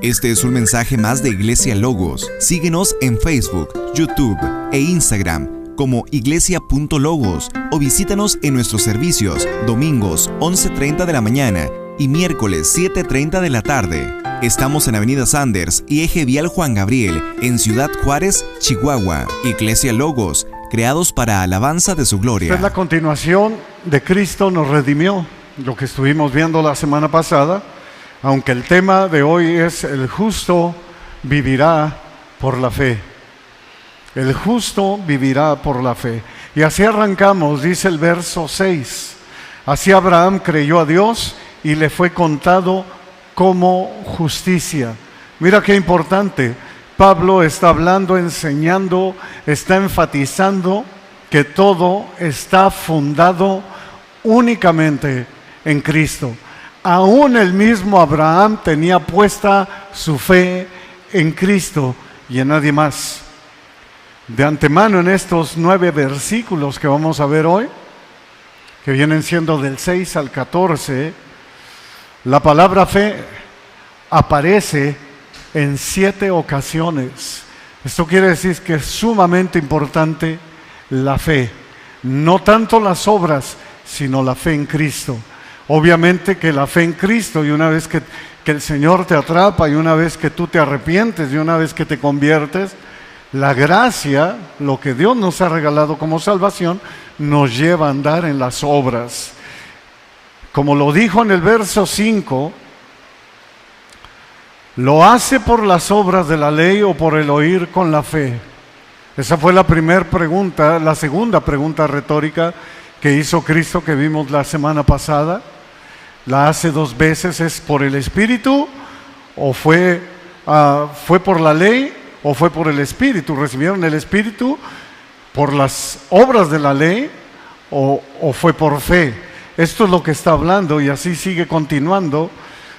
Este es un mensaje más de Iglesia Logos. Síguenos en Facebook, YouTube e Instagram como iglesia.logos o visítanos en nuestros servicios domingos 11:30 de la mañana y miércoles 7:30 de la tarde. Estamos en Avenida Sanders y Eje Vial Juan Gabriel, en Ciudad Juárez, Chihuahua. Iglesia Logos, creados para alabanza de su gloria. Esta es la continuación de Cristo nos redimió, lo que estuvimos viendo la semana pasada, aunque el tema de hoy es el justo vivirá por la fe. El justo vivirá por la fe. Y así arrancamos, dice el verso 6. Así Abraham creyó a Dios y le fue contado como justicia. Mira qué importante. Pablo está hablando, enseñando, está enfatizando que todo está fundado únicamente en Cristo. Aún el mismo Abraham tenía puesta su fe en Cristo y en nadie más. De antemano, en estos 9 versículos que vamos a ver hoy, que vienen siendo del 6 al 14, la palabra fe aparece en 7 ocasiones. Esto quiere decir que es sumamente importante la fe, no tanto las obras, sino la fe en Cristo. Obviamente que la fe en Cristo, y una vez que el Señor te atrapa, y una vez que tú te arrepientes, y una vez que te conviertes, la gracia, lo que Dios nos ha regalado como salvación, nos lleva a andar en las obras. Como lo dijo en el verso 5, ¿lo hace por las obras de la ley o por el oír con la fe? Esa fue la primera pregunta, la segunda pregunta retórica que hizo Cristo, que vimos la semana pasada. La hace 2 veces, ¿es por el Espíritu o fue por la ley o fue por el Espíritu? ¿Recibieron el Espíritu por las obras de la ley o fue por fe? Esto es lo que está hablando y así sigue continuando.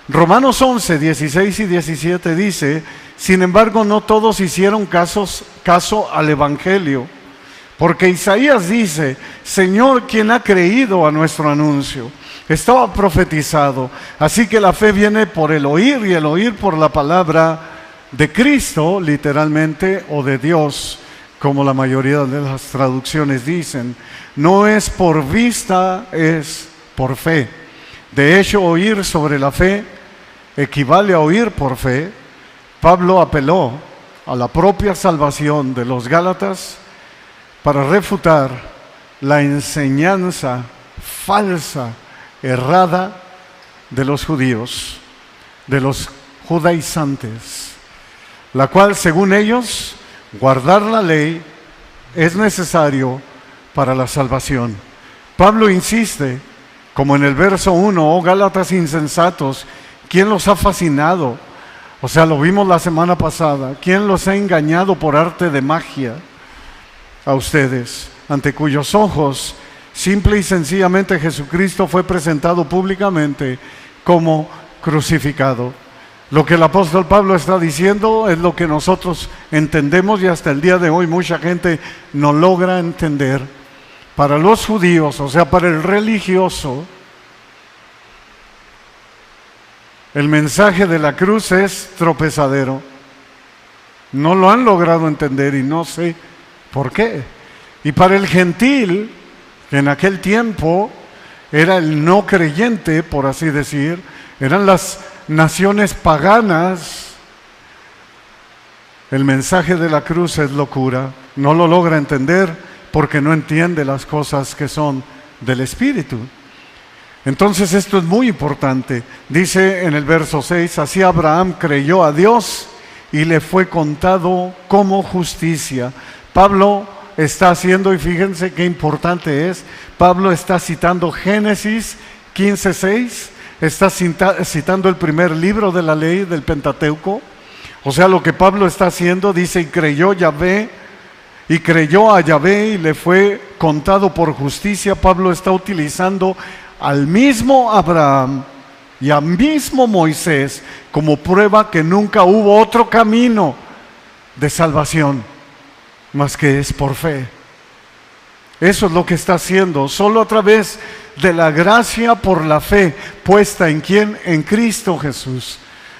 Romanos 11, 16 y 17 dice: sin embargo, no todos hicieron caso al Evangelio, porque Isaías dice: Señor, ¿quién ha creído a nuestro anuncio? Estaba profetizado. Así que la fe viene por el oír, y el oír por la palabra de Cristo, literalmente, o de Dios, como la mayoría de las traducciones dicen. No es por vista, es por fe. De hecho, oír sobre la fe equivale a oír por fe. Pablo apeló a la propia salvación de los Gálatas para refutar la enseñanza falsa, errada de los judíos, de los judaizantes, la cual, según ellos, guardar la ley es necesario para la salvación. Pablo insiste, como en el verso 1, oh Gálatas insensatos, ¿quién los ha fascinado? O sea, lo vimos la semana pasada. ¿Quién los ha engañado por arte de magia a ustedes, ante cuyos ojos simple y sencillamente Jesucristo fue presentado públicamente como crucificado? Lo que el apóstol Pablo está diciendo es lo que nosotros entendemos, y hasta el día de hoy mucha gente no logra entender. Para los judíos, o sea, para el religioso, el mensaje de la cruz es tropezadero. No lo han logrado entender y no sé por qué. Y para el gentil, que en aquel tiempo era el no creyente, por así decir, eran las naciones paganas, el mensaje de la cruz es locura. No lo logra entender porque no entiende las cosas que son del Espíritu. Entonces esto es muy importante. Dice en el verso 6, así Abraham creyó a Dios y le fue contado como justicia. Pablo está haciendo, y fíjense qué importante es, Pablo está citando Génesis 15:6, está citando el primer libro de la ley del Pentateuco. O sea, lo que Pablo está haciendo, dice, y creyó a Yahvé y le fue contado por justicia. Pablo está utilizando al mismo Abraham y al mismo Moisés como prueba que nunca hubo otro camino de salvación más que es por fe. Eso es lo que está haciendo. Solo a través de la gracia por la fe puesta en ¿quién? En Cristo Jesús.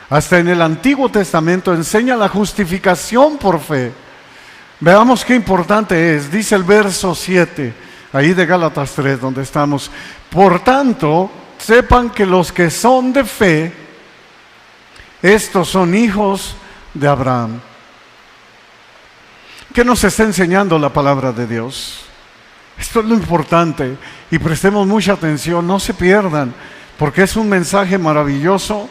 Hasta en el Antiguo Testamento enseña la justificación por fe. Veamos qué importante es. Dice el verso 7, ahí de Gálatas 3, donde estamos. Por tanto, sepan que los que son de fe, estos son hijos de Abraham. ¿Qué nos está enseñando la palabra de Dios? Esto es lo importante y prestemos mucha atención, no se pierdan, porque es un mensaje maravilloso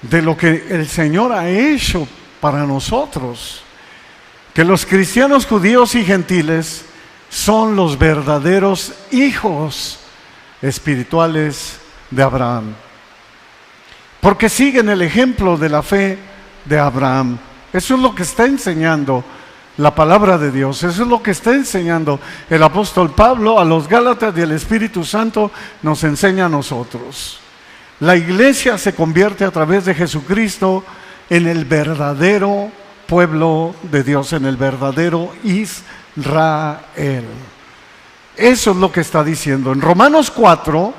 de lo que el Señor ha hecho para nosotros. Que los cristianos judíos y gentiles son los verdaderos hijos espirituales de Abraham, porque siguen el ejemplo de la fe de Abraham. Eso es lo que está enseñando la palabra de Dios, eso es lo que está enseñando el apóstol Pablo a los Gálatas, y el Espíritu Santo nos enseña a nosotros. La iglesia se convierte a través de Jesucristo en el verdadero pueblo de Dios, en el verdadero Israel. Eso es lo que está diciendo. En Romanos 4,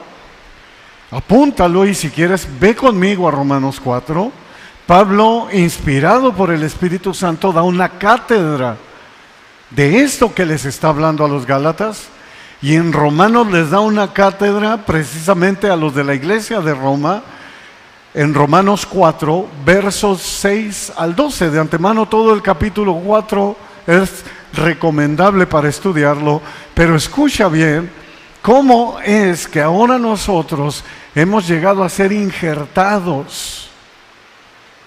apúntalo y si quieres ve conmigo a Romanos 4. Pablo, inspirado por el Espíritu Santo, da una cátedra de esto que les está hablando a los Gálatas, y en Romanos les da una cátedra precisamente a los de la iglesia de Roma, en Romanos 4, versos 6 al 12. De antemano todo el capítulo 4 es recomendable para estudiarlo, pero escucha bien cómo es que ahora nosotros hemos llegado a ser injertados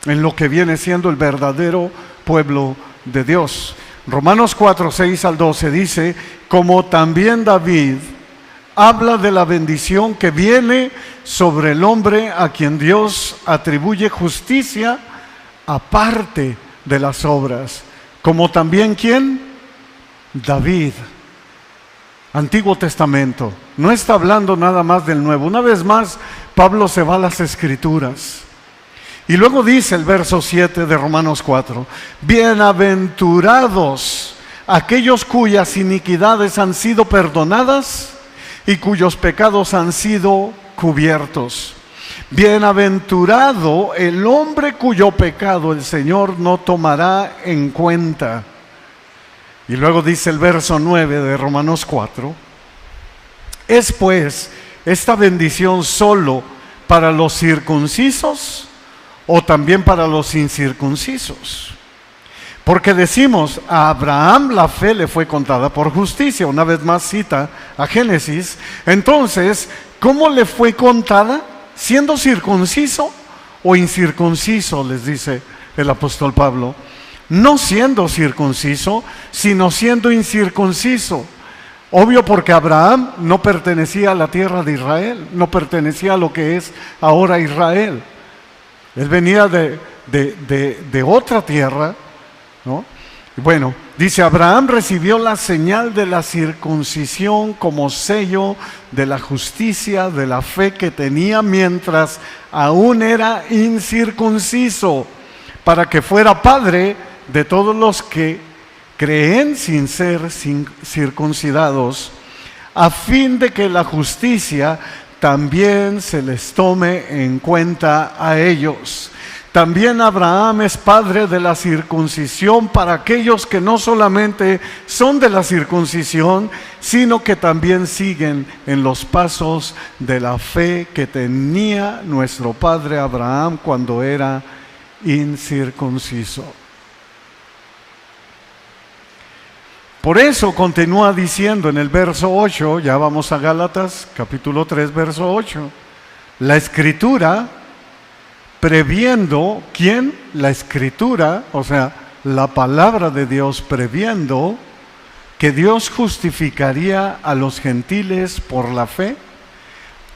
en lo que viene siendo el verdadero pueblo de Dios. Romanos 4, 6 al 12 dice: como también David habla de la bendición que viene sobre el hombre a quien Dios atribuye justicia aparte de las obras. Como también ¿quién? David. Antiguo Testamento. No está hablando nada más del Nuevo. Una vez más, Pablo se va a las Escrituras. Y luego dice el verso 7 de Romanos 4: bienaventurados aquellos cuyas iniquidades han sido perdonadas y cuyos pecados han sido cubiertos. Bienaventurado el hombre cuyo pecado el Señor no tomará en cuenta. Y luego dice el verso 9 de Romanos 4: ¿es pues esta bendición solo para los circuncisos o también para los incircuncisos? Porque decimos, a Abraham la fe le fue contada por justicia. Una vez más cita a Génesis. Entonces, ¿cómo le fue contada? ¿Siendo circunciso o incircunciso? Les dice el apóstol Pablo. No siendo circunciso, sino siendo incircunciso. Obvio, porque Abraham no pertenecía a la tierra de Israel, no pertenecía a lo que es ahora Israel. Él venía de otra tierra, ¿no? Bueno, dice: Abraham recibió la señal de la circuncisión como sello de la justicia, de la fe que tenía mientras aún era incircunciso, para que fuera padre de todos los que creen sin ser circuncidados, a fin de que la justicia también se les tome en cuenta a ellos. También Abraham es padre de la circuncisión para aquellos que no solamente son de la circuncisión, sino que también siguen en los pasos de la fe que tenía nuestro padre Abraham cuando era incircunciso. Por eso continúa diciendo en el verso 8, ya vamos a Gálatas, capítulo 3, verso 8, la Escritura, previendo, ¿quién? La Escritura, o sea, la palabra de Dios, previendo que Dios justificaría a los gentiles por la fe,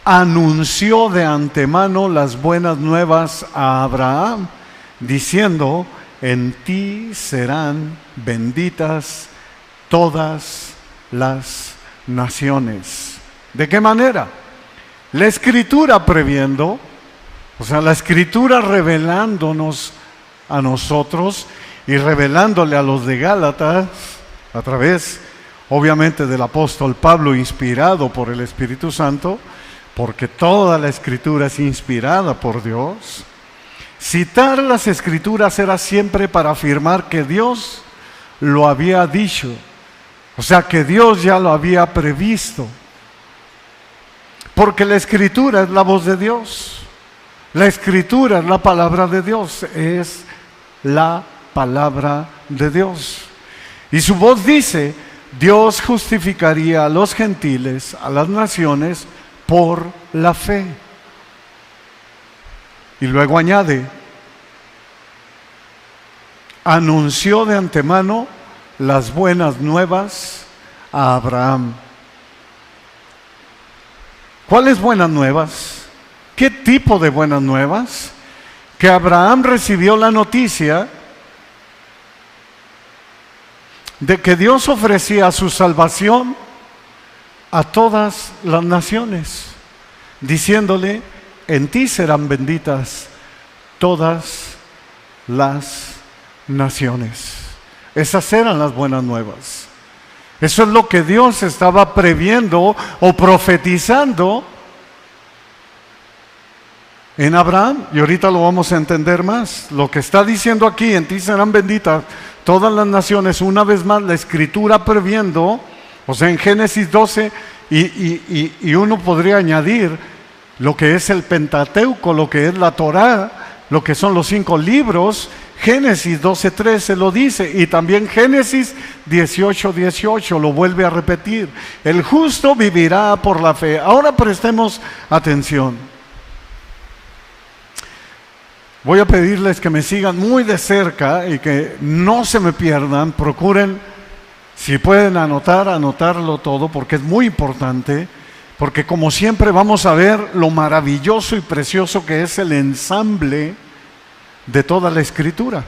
anunció de antemano las buenas nuevas a Abraham, diciendo: en ti serán benditas todas las naciones. ¿De qué manera? La Escritura previendo, o sea, la Escritura revelándonos a nosotros y revelándole a los de Gálatas a través, obviamente, del apóstol Pablo, inspirado por el Espíritu Santo, porque toda la Escritura es inspirada por Dios. Citar las Escrituras era siempre para afirmar que Dios lo había dicho, o sea, que Dios ya lo había previsto. Porque la Escritura es la voz de Dios. La Escritura es la palabra de Dios, es la palabra de Dios. Y su voz dice, Dios justificaría a los gentiles, a las naciones, por la fe. Y luego añade, anunció de antemano las buenas nuevas a Abraham. ¿Cuáles buenas nuevas? ¿Qué tipo de buenas nuevas? Que Abraham recibió la noticia de que Dios ofrecía su salvación a todas las naciones, diciéndole, en ti serán benditas todas las naciones. Esas eran las buenas nuevas. Eso es lo que Dios estaba previendo o profetizando en Abraham. Y ahorita lo vamos a entender más. Lo que está diciendo aquí, en ti serán benditas todas las naciones, una vez más la Escritura previendo, o sea, en Génesis 12, y uno podría añadir lo que es el Pentateuco, lo que es la Torá, lo que son los 5 libros. Génesis 12:13 lo dice, y también Génesis 18:18 lo vuelve a repetir. El justo vivirá por la fe. Ahora prestemos atención. Voy a pedirles que me sigan muy de cerca y que no se me pierdan. Procuren, si pueden anotarlo todo, porque es muy importante. Porque como siempre vamos a ver lo maravilloso y precioso que es el ensamble de toda la Escritura,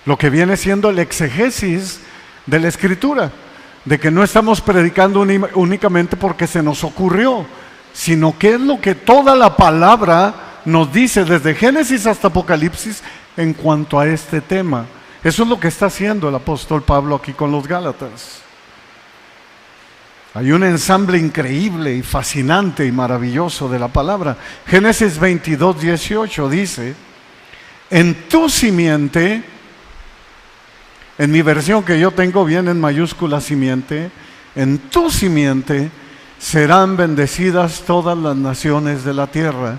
lo que viene siendo el exegesis de la Escritura, de que no estamos predicando únicamente porque se nos ocurrió, sino que es lo que toda la palabra nos dice desde Génesis hasta Apocalipsis en cuanto a este tema. Eso es lo que está haciendo el apóstol Pablo aquí con los Gálatas. Hay un ensamble increíble y fascinante y maravilloso de la palabra. Génesis 22:18 dice, en tu simiente, en mi versión que yo tengo viene en mayúscula simiente, en tu simiente serán bendecidas todas las naciones de la tierra,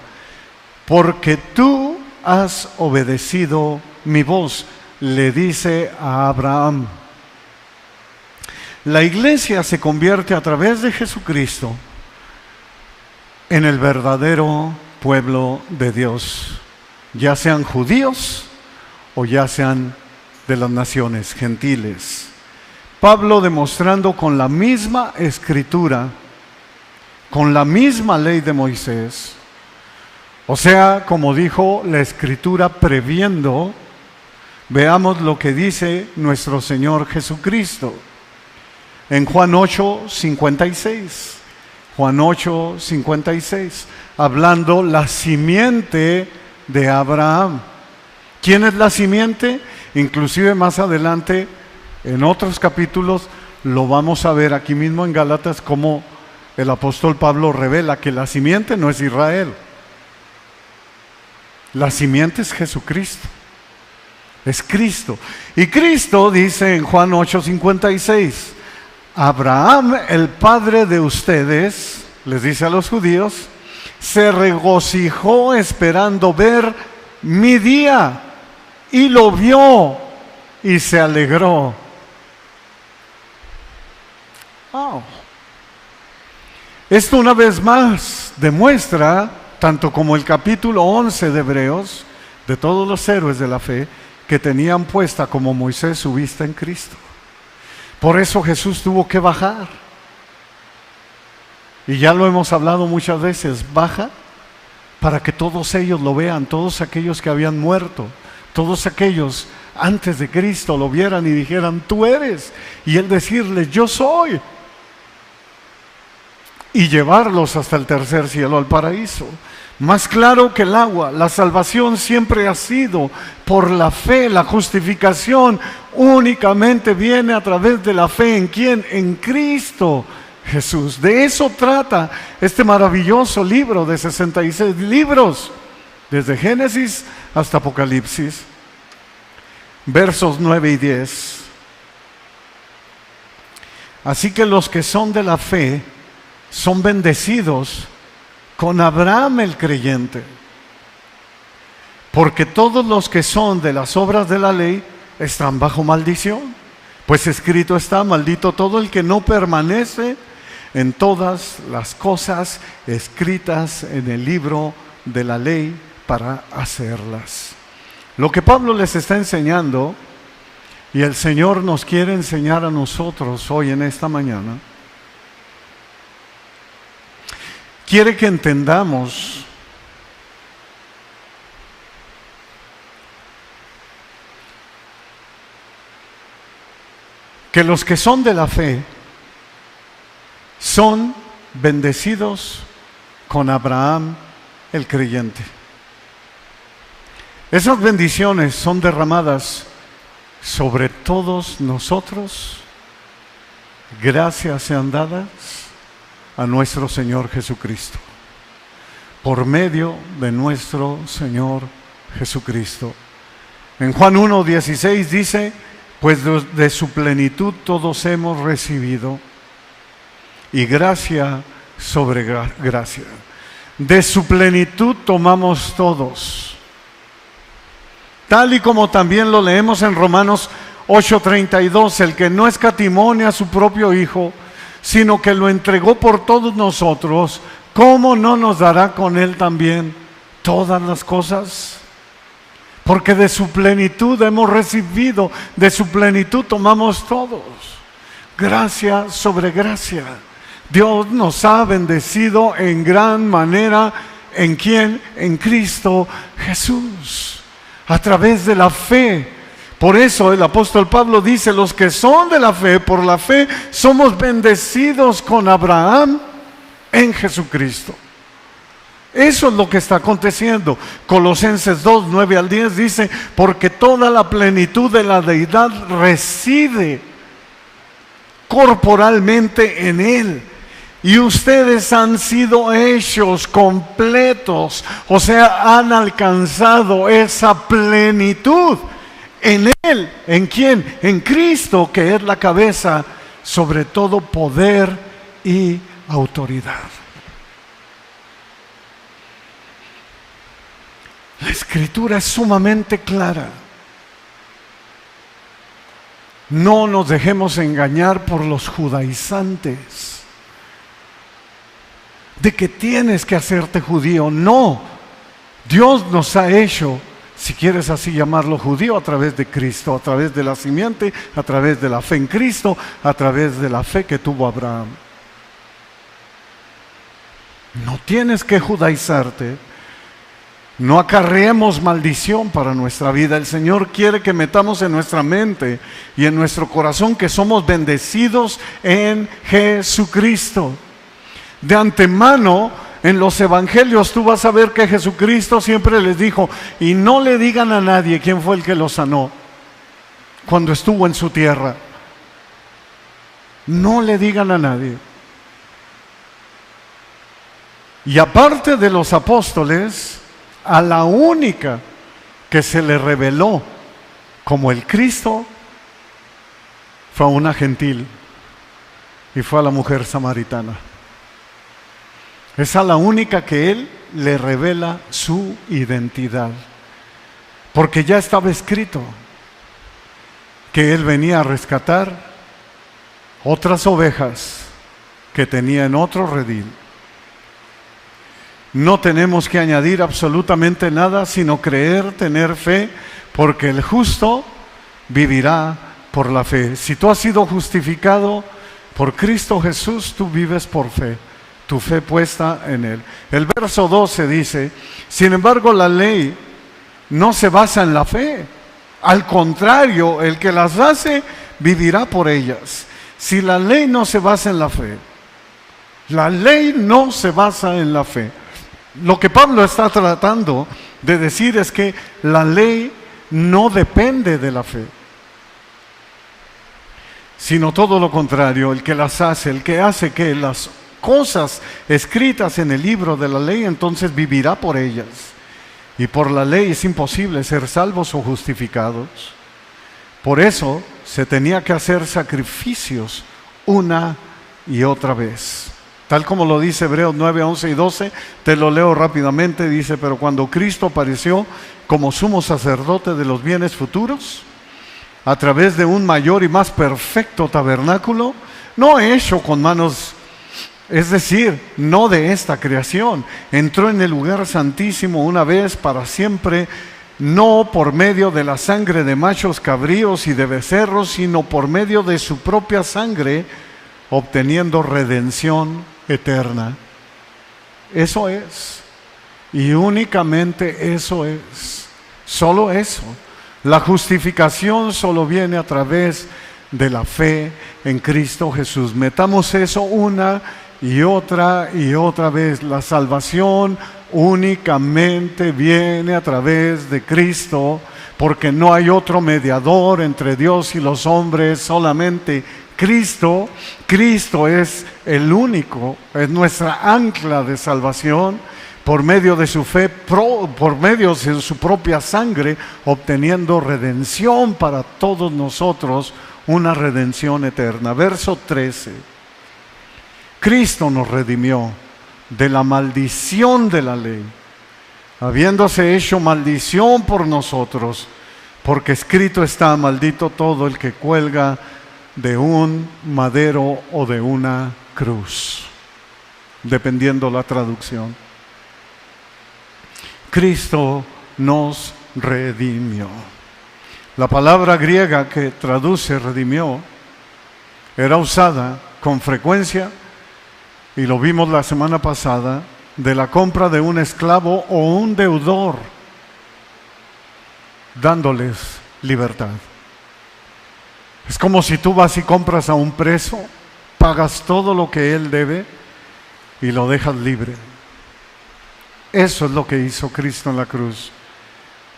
porque tú has obedecido mi voz, le dice a Abraham. La iglesia se convierte a través de Jesucristo en el verdadero pueblo de Dios, ya sean judíos o ya sean de las naciones gentiles. Pablo demostrando con la misma Escritura, con la misma ley de Moisés, o sea, como dijo la Escritura previendo, veamos lo que dice nuestro Señor Jesucristo en Juan 8:56. Juan 8:56, hablando la simiente de Abraham. ¿Quién es la simiente? Inclusive más adelante, en otros capítulos, lo vamos a ver aquí mismo en Gálatas, como el apóstol Pablo revela que la simiente no es Israel. La simiente es Jesucristo. Es Cristo. Y Cristo dice en Juan 8:56, Abraham, el padre de ustedes, les dice a los judíos, se regocijó esperando ver mi día, y lo vio y se alegró. Wow. Esto una vez más demuestra, tanto como el capítulo 11 de Hebreos, de todos los héroes de la fe, que tenían puesta como Moisés su vista en Cristo. Por eso Jesús tuvo que bajar. Y ya lo hemos hablado muchas veces, baja para que todos ellos lo vean, todos aquellos que habían muerto, todos aquellos antes de Cristo lo vieran y dijeran, tú eres, y Él decirles, yo soy, y llevarlos hasta el tercer cielo, al paraíso. Más claro que el agua, la salvación siempre ha sido por la fe. La justificación únicamente viene a través de la fe. ¿En quién? En Cristo Jesús. De eso trata este maravilloso libro de 66 libros desde Génesis hasta Apocalipsis, versos 9 y 10. Así que los que son de la fe son bendecidos con Abraham el creyente, porque todos los que son de las obras de la ley están bajo maldición, pues escrito está: maldito todo el que no permanece en todas las cosas escritas en el libro de la ley para hacerlas. Lo que Pablo les está enseñando, y el Señor nos quiere enseñar a nosotros hoy en esta mañana, quiere que entendamos que los que son de la fe son bendecidos con Abraham el creyente. Esas bendiciones son derramadas sobre todos nosotros. Gracias sean dadas a nuestro Señor Jesucristo, por medio de nuestro Señor Jesucristo. En Juan 1:16 dice: pues de su plenitud todos hemos recibido, y gracia sobre gracia. De su plenitud tomamos todos. Tal y como también lo leemos en Romanos 8:32, el que no escatimó a su propio Hijo, sino que lo entregó por todos nosotros, ¿cómo no nos dará con Él también todas las cosas? Porque de su plenitud hemos recibido, de su plenitud tomamos todos. Gracia sobre gracia. Dios nos ha bendecido en gran manera. ¿En quién? En Cristo Jesús, a través de la fe. Por eso el apóstol Pablo dice: los que son de la fe, por la fe, somos bendecidos con Abraham en Jesucristo. Eso es lo que está aconteciendo. Colosenses 2, 9 al 10 dice: porque toda la plenitud de la deidad reside corporalmente en Él, y ustedes han sido hechos completos, o sea, han alcanzado esa plenitud en Él. ¿En quién? En Cristo, que es la cabeza sobre todo poder y autoridad. La Escritura es sumamente clara. No nos dejemos engañar por los judaizantes de que tienes que hacerte judío. No, Dios nos ha hecho, si quieres así llamarlo, judío a través de Cristo, a través de la simiente, a través de la fe en Cristo, a través de la fe que tuvo Abraham. No tienes que judaizarte. No acarreemos maldición para nuestra vida. El Señor quiere que metamos en nuestra mente y en nuestro corazón que somos bendecidos en Jesucristo. De antemano, en los evangelios tú vas a ver que Jesucristo siempre les dijo: y no le digan a nadie quién fue el que lo sanó cuando estuvo en su tierra. No le digan a nadie. Y aparte de los apóstoles, a la única que se le reveló como el Cristo fue a una gentil, y fue a la mujer samaritana. Es a la única que Él le revela su identidad, porque ya estaba escrito que Él venía a rescatar otras ovejas que tenía en otro redil. No tenemos que añadir absolutamente nada, sino creer, tener fe, porque el justo vivirá por la fe. Si tú has sido justificado por Cristo Jesús, tú vives por fe, tu fe puesta en Él. El verso 12 dice: sin embargo, la ley no se basa en la fe. Al contrario, el que las hace vivirá por ellas. Si la ley no se basa en la fe, la ley no se basa en la fe. Lo que Pablo está tratando de decir es que la ley no depende de la fe, sino todo lo contrario. El que las hace, el que hace que las cosas escritas en el libro de la ley, entonces vivirá por ellas. Y por la ley es imposible ser salvos o justificados. Por eso se tenía que hacer sacrificios una y otra vez. Tal como lo dice Hebreos 9, 11 y 12, te lo leo rápidamente, dice: pero cuando Cristo apareció como sumo sacerdote de los bienes futuros, a través de un mayor y más perfecto tabernáculo, no hecho con manos, es decir, no de esta creación, entró en el lugar santísimo una vez para siempre, no por medio de la sangre de machos cabríos y de becerros, sino por medio de su propia sangre, obteniendo redención eterna. Eso es, y únicamente eso es, solo eso. La justificación solo viene a través de la fe en Cristo Jesús. Metamos eso una y otra vez. La salvación únicamente viene a través de Cristo, porque no hay otro mediador entre Dios y los hombres, solamente Cristo. Cristo es el único, es nuestra ancla de salvación, por medio de su fe, por medio de su propia sangre, obteniendo redención para todos nosotros, una redención eterna. Verso 13. Cristo nos redimió de la maldición de la ley, habiéndose hecho maldición por nosotros, porque escrito está: maldito todo el que cuelga de un madero o de una cruz, dependiendo la traducción. Cristo nos redimió. La palabra griega que traduce redimió era usada con frecuencia, y lo vimos la semana pasada, de la compra de un esclavo o un deudor, dándoles libertad. Es como si tú vas y compras a un preso, pagas todo lo que él debe y lo dejas libre. Eso es lo que hizo Cristo en la cruz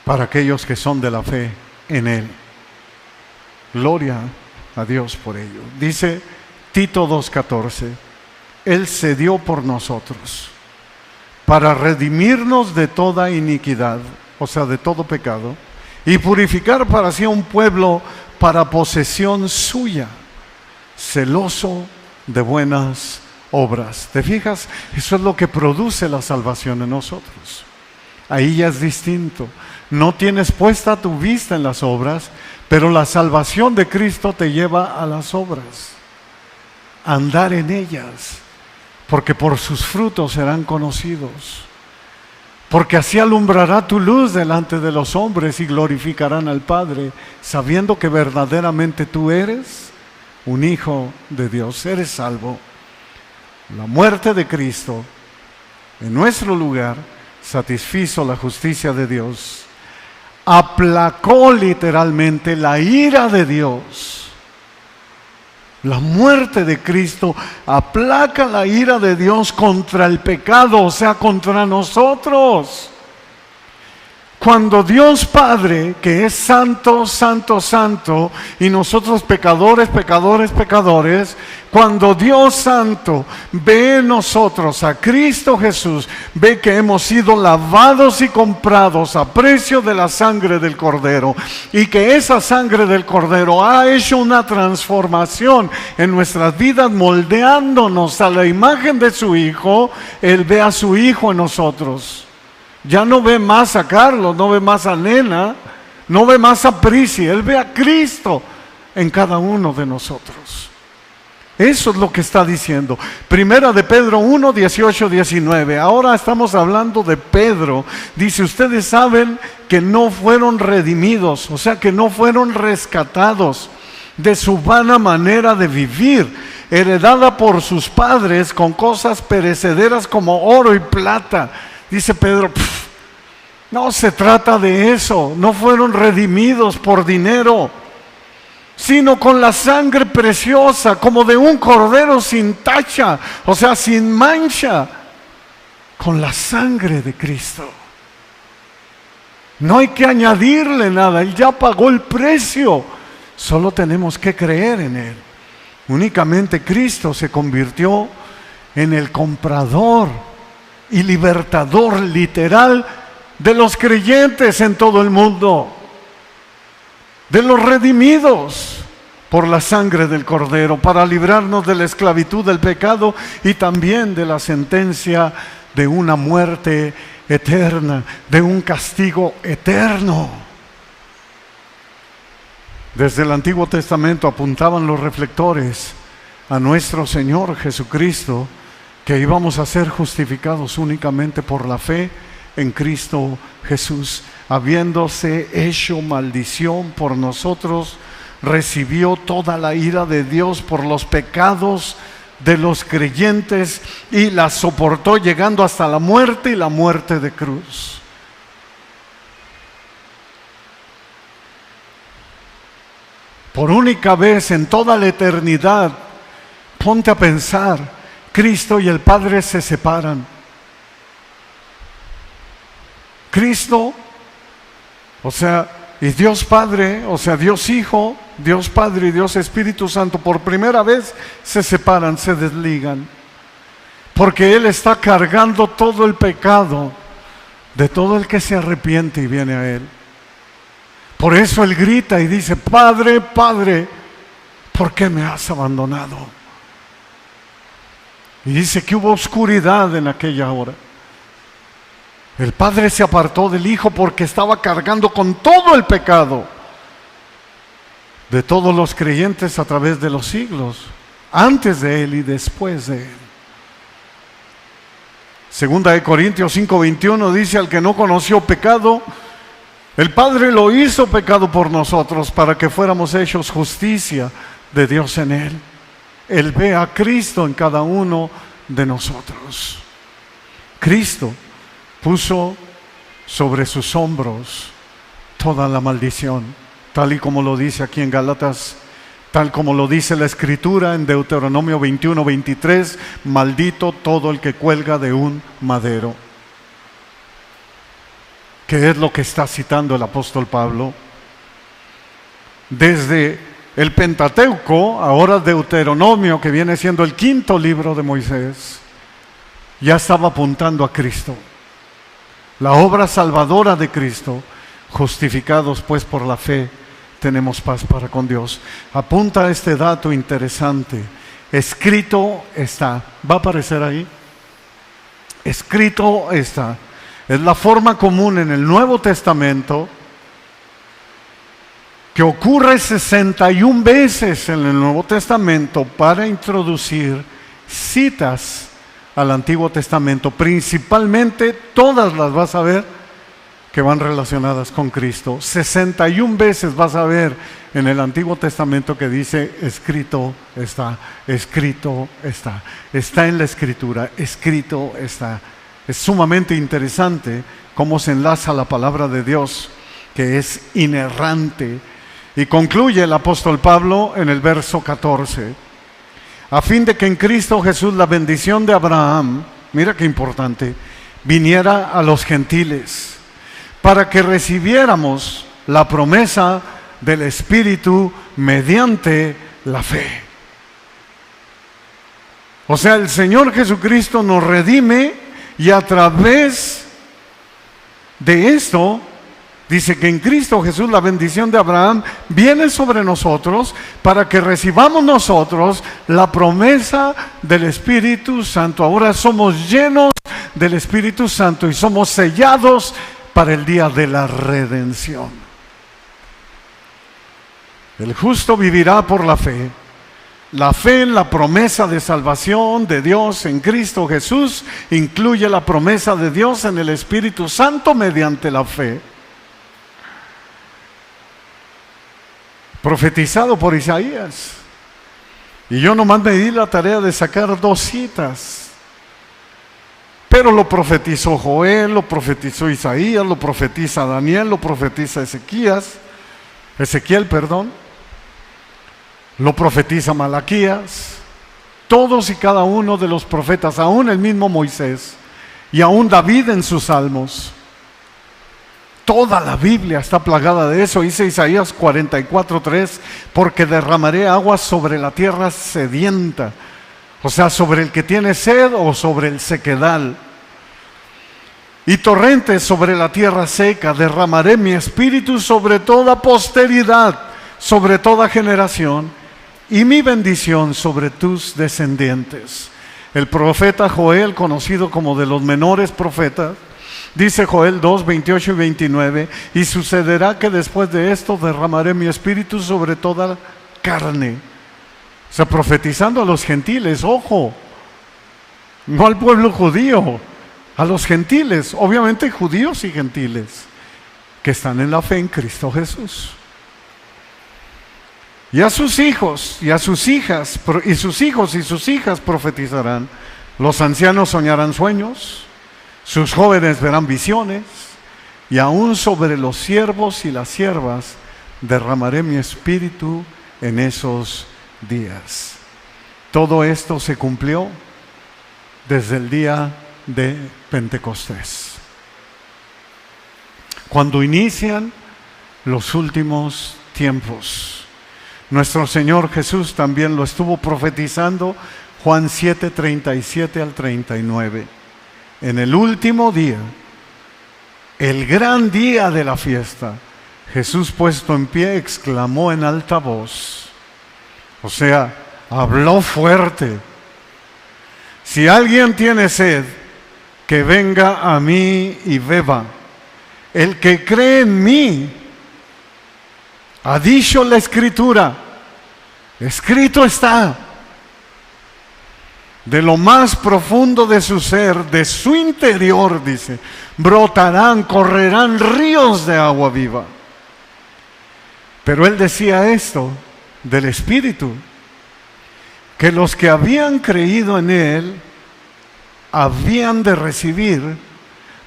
para aquellos que son de la fe en Él. Gloria a Dios por ello. Dice Tito 2:14, Él se dio por nosotros para redimirnos de toda iniquidad, o sea, de todo pecado, y purificar para sí a un pueblo para posesión suya, celoso de buenas obras. ¿Te fijas? Eso es lo que produce la salvación en nosotros. Ahí ya es distinto. No tienes puesta tu vista en las obras, pero la salvación de Cristo te lleva a las obras, a andar en ellas, porque por sus frutos serán conocidos. Porque así alumbrará tu luz delante de los hombres y glorificarán al Padre, sabiendo que verdaderamente tú eres un hijo de Dios, eres salvo. La muerte de Cristo en nuestro lugar satisfizo la justicia de Dios, aplacó literalmente la ira de Dios. La muerte de Cristo aplaca la ira de Dios contra el pecado, o sea, contra nosotros. Cuando Dios Padre, que es santo, santo, santo, y nosotros pecadores, pecadores, pecadores, cuando Dios Santo ve en nosotros a Cristo Jesús, ve que hemos sido lavados y comprados a precio de la sangre del Cordero, y que esa sangre del Cordero ha hecho una transformación en nuestras vidas, moldeándonos a la imagen de su Hijo. Él ve a su Hijo en nosotros. Ya no ve más a Carlos, no ve más a Nena, no ve más a Prisi. Él ve a Cristo en cada uno de nosotros. Eso es lo que está diciendo. Primera de Pedro 1, 18, 19. Ahora estamos hablando de Pedro. Dice, ustedes saben que no fueron redimidos, o sea, que no fueron rescatados de su vana manera de vivir, heredada por sus padres con cosas perecederas como oro y plata. Dice Pedro, no se trata de eso, no fueron redimidos por dinero, sino con la sangre preciosa, como de un cordero sin tacha, o sea, sin mancha, con la sangre de Cristo. No hay que añadirle nada, Él ya pagó el precio, solo tenemos que creer en Él. Únicamente Cristo se convirtió en el comprador y libertador literal de los creyentes en todo el mundo, de los redimidos por la sangre del Cordero, para librarnos de la esclavitud del pecado y también de la sentencia de una muerte eterna, de un castigo eterno. Desde el Antiguo Testamento apuntaban los reflectores a nuestro Señor Jesucristo, que íbamos a ser justificados únicamente por la fe en Cristo Jesús. Habiéndose hecho maldición por nosotros, recibió toda la ira de Dios por los pecados de los creyentes y la soportó, llegando hasta la muerte y la muerte de cruz. Por única vez en toda la eternidad, ponte a pensar, Cristo y el Padre se separan. Cristo, y Dios Padre, Dios Hijo, Dios Padre y Dios Espíritu Santo, por primera vez se separan, se desligan. Porque Él está cargando todo el pecado de todo el que se arrepiente y viene a Él. Por eso Él grita y dice: Padre, Padre, ¿por qué me has abandonado? Y dice que hubo oscuridad en aquella hora. El Padre se apartó del Hijo porque estaba cargando con todo el pecado de todos los creyentes a través de los siglos, antes de Él y después de Él. Segunda de Corintios 5:21 dice: al que no conoció pecado, el Padre lo hizo pecado por nosotros, para que fuéramos hechos justicia de Dios en Él. Él ve a Cristo en cada uno de nosotros. Cristo puso sobre sus hombros toda la maldición, tal y como lo dice aquí en Gálatas, tal como lo dice la Escritura en Deuteronomio 21:23, maldito todo el que cuelga de un madero. ¿Qué es lo que está citando el apóstol Pablo? Desde el Pentateuco, ahora Deuteronomio, que viene siendo el quinto libro de Moisés, ya estaba apuntando a Cristo, la obra salvadora de Cristo. Justificados pues por la fe, tenemos paz para con Dios. Apunta a este dato interesante: escrito está. ¿Va a aparecer ahí? Escrito está. Es la forma común en el Nuevo Testamento, que ocurre 61 veces en el Nuevo Testamento para introducir citas al Antiguo Testamento. Principalmente todas las vas a ver que van relacionadas con Cristo. 61 veces vas a ver en el Antiguo Testamento que dice: escrito está, escrito está. Está en la Escritura, escrito está. Es sumamente interesante cómo se enlaza la palabra de Dios, que es inerrante. Y concluye el apóstol Pablo en el verso 14: a fin de que en Cristo Jesús la bendición de Abraham, mira qué importante, viniera a los gentiles, para que recibiéramos la promesa del Espíritu mediante la fe. O sea, el Señor Jesucristo nos redime, y a través de esto, dice que en Cristo Jesús la bendición de Abraham viene sobre nosotros para que recibamos nosotros la promesa del Espíritu Santo. Ahora somos llenos del Espíritu Santo y somos sellados para el día de la redención. El justo vivirá por la fe. La fe en la promesa de salvación de Dios en Cristo Jesús incluye la promesa de Dios en el Espíritu Santo mediante la fe. Profetizado por Isaías. Y yo nomás me di la tarea de sacar 2 citas. Pero lo profetizó Joel, lo profetizó Isaías, lo profetiza Daniel, lo profetiza Ezequiel, lo profetiza Malaquías. Todos y cada uno de los profetas, aún el mismo Moisés y aún David en sus salmos. Toda la Biblia está plagada de eso. Dice Isaías 44:3: porque derramaré aguas sobre la tierra sedienta, o sea, sobre el que tiene sed o sobre el sequedal. y torrentes sobre la tierra seca. Derramaré mi espíritu sobre toda posteridad, sobre toda generación, y mi bendición sobre tus descendientes. El profeta Joel, conocido como de los menores profetas, dice Joel 2, 28 y 29, y sucederá que después de esto derramaré mi espíritu sobre toda carne. O sea, profetizando a los gentiles, ojo, no al pueblo judío, a los gentiles, obviamente judíos y gentiles, que están en la fe en Cristo Jesús. Y a sus hijos y a sus hijas, y sus hijos y sus hijas profetizarán. Los ancianos soñarán sueños, sus jóvenes verán visiones, y aún sobre los siervos y las siervas derramaré mi espíritu en esos días. Todo esto se cumplió desde el día de Pentecostés, cuando inician los últimos tiempos. Nuestro Señor Jesús también lo estuvo profetizando, Juan 7, 37 al 39. En el último día, el gran día de la fiesta, Jesús puesto en pie exclamó en alta voz, o sea, habló fuerte: si alguien tiene sed, que venga a mí y beba. El que cree en mí, ha dicho la Escritura, escrito está, de lo más profundo de su ser, de su interior, dice, brotarán, correrán ríos de agua viva. Pero él decía esto del Espíritu, que los que habían creído en él habían de recibir,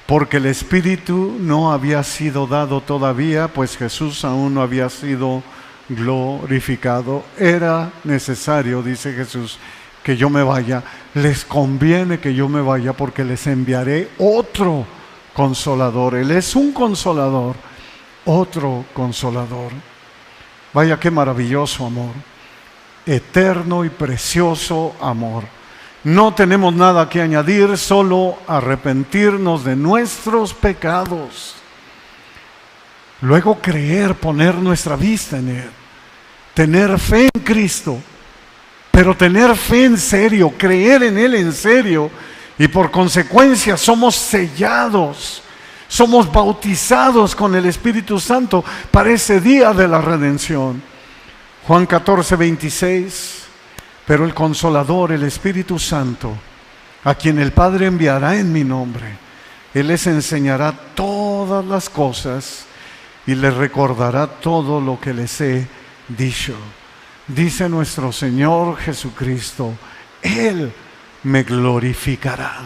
porque el Espíritu no había sido dado todavía, pues Jesús aún no había sido glorificado. Era necesario, dice Jesús, que yo me vaya. Les conviene que yo me vaya, porque les enviaré otro consolador. Él es un consolador, otro consolador. Vaya qué maravilloso amor, eterno y precioso amor. No tenemos nada que añadir, solo arrepentirnos de nuestros pecados. Luego creer, poner nuestra vista en Él. Tener fe en Cristo, pero tener fe en serio, creer en Él en serio. Y por consecuencia somos sellados, somos bautizados con el Espíritu Santo para ese día de la redención. Juan 14, 26. Pero el Consolador, el Espíritu Santo, a quien el Padre enviará en mi nombre, Él les enseñará todas las cosas y les recordará todo lo que les he dicho. Dice nuestro Señor Jesucristo, Él me glorificará.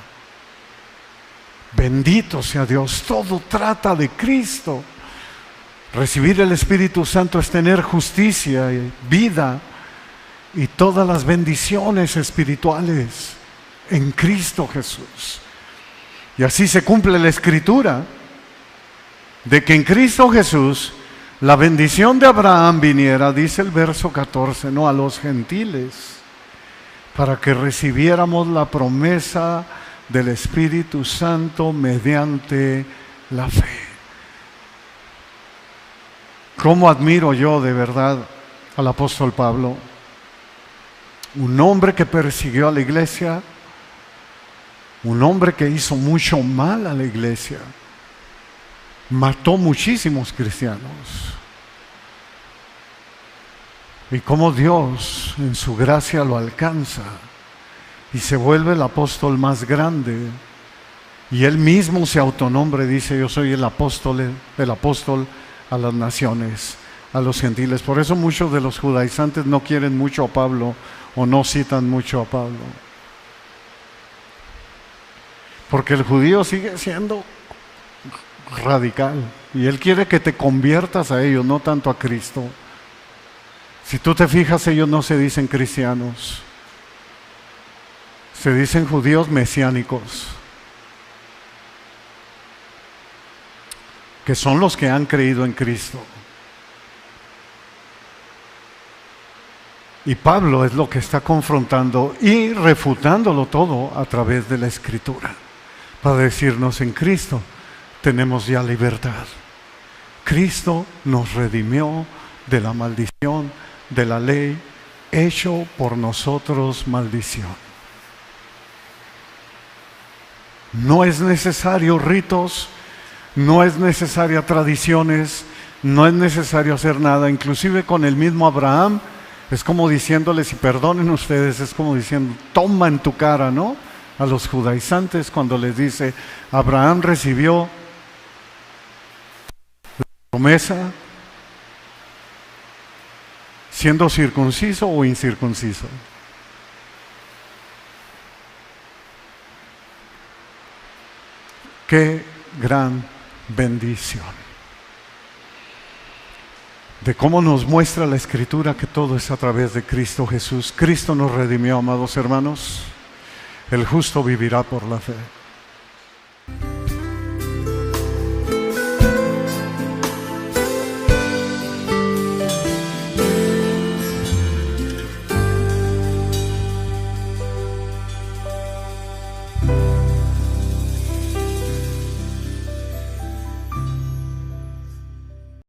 Bendito sea Dios, todo trata de Cristo. Recibir el Espíritu Santo es tener justicia y vida y todas las bendiciones espirituales en Cristo Jesús. Y así se cumple la Escritura de que en Cristo Jesús la bendición de Abraham viniera, dice el verso 14, no a los gentiles, para que recibiéramos la promesa del Espíritu Santo mediante la fe. ¿Cómo admiro yo de verdad al apóstol Pablo? Un hombre que persiguió a la iglesia, un hombre que hizo mucho mal a la iglesia, mató muchísimos cristianos. Y cómo Dios en su gracia lo alcanza y se vuelve el apóstol más grande. Y él mismo se autonombre, dice: yo soy el apóstol a las naciones, a los gentiles. Por eso muchos de los judaizantes no quieren mucho a Pablo o no citan mucho a Pablo, porque el judío sigue siendo radical y él quiere que te conviertas a ellos, no tanto a Cristo. Si tú te fijas, ellos no se dicen cristianos, se dicen judíos mesiánicos, que son los que han creído en Cristo. Y Pablo es lo que está confrontando y refutándolo todo a través de la Escritura. para decirnos: en Cristo tenemos ya libertad. Cristo nos redimió de la maldición de la ley, hecho por nosotros maldición. No es necesario ritos, no es necesaria tradiciones, no es necesario hacer nada. Inclusive con el mismo Abraham, es como diciéndoles, y perdonen ustedes, es como diciendo: toma en tu cara, ¿no? A los judaizantes, cuando les dice: Abraham recibió la promesa siendo circunciso o incircunciso. Qué gran bendición. De cómo nos muestra la Escritura que todo es a través de Cristo Jesús. Cristo nos redimió, amados hermanos. El justo vivirá por la fe.